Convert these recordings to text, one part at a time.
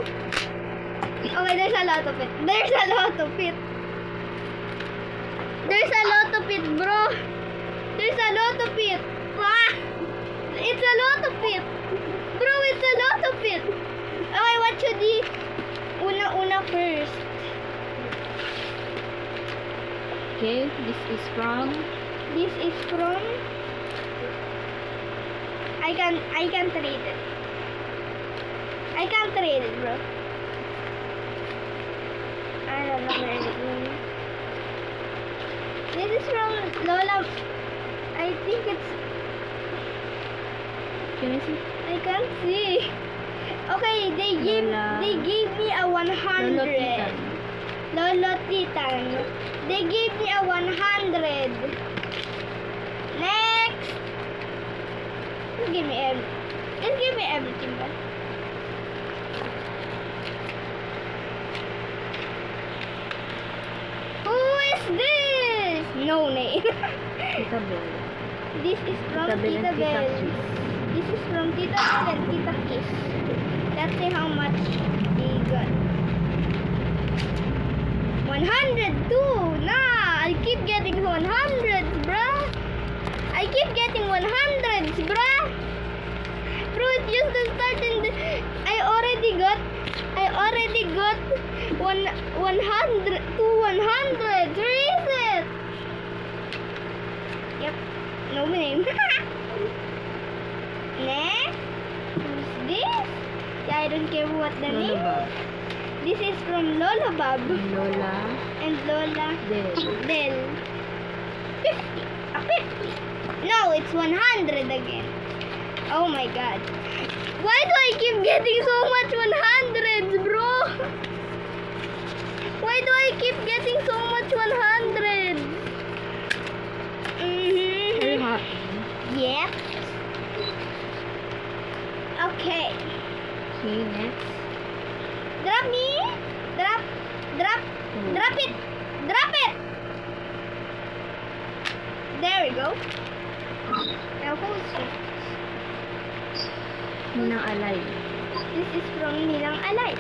Okay, there's a lot of it. There's a lot of it. There's a lot of it, bro. There's a lot of it. Ah! It's a lot of it. Bro, it's a lot of it. Okay, what should we... Una first. Okay, this is from... This is from... I can't read it. I can't read it, bro. I don't know where it is. This is from Lola. I think it's... Can I see? I can't see. Okay, they gave me a 100. Lolo Titan. Lolo Titan. They gave me a 100. Next. Just give me everything, but. Who is this? No name. Tita Bell. This is from Tita Bell Tita and Tita Bell. Kiss. This is from Tita Bell and Tita Kiss. Let's see how much they got. 102! Nah! I keep getting 100s, bruh! I keep getting 100s, bruh! Bro, it's just the start and I already got 100 to 100. Where is it? Yep. No name. Next. Who's this? Yeah, I don't care what the name. Lola Bob. This is from Lola Bob Lola and Lola Del. Del. 50. A 50. No, it's 100 again. Oh my god. Why do I keep getting so much 100s, bro? Why do I keep getting so much 100s? Are you happy? Yep. Okay. Okay, next. Drop me. Drop it. Drop it. There we go. Now who's it? Ninang Alay. This is from Ninang Alay.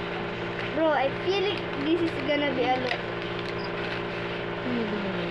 Bro, I feel like this is gonna be a lot. Ano ba yun?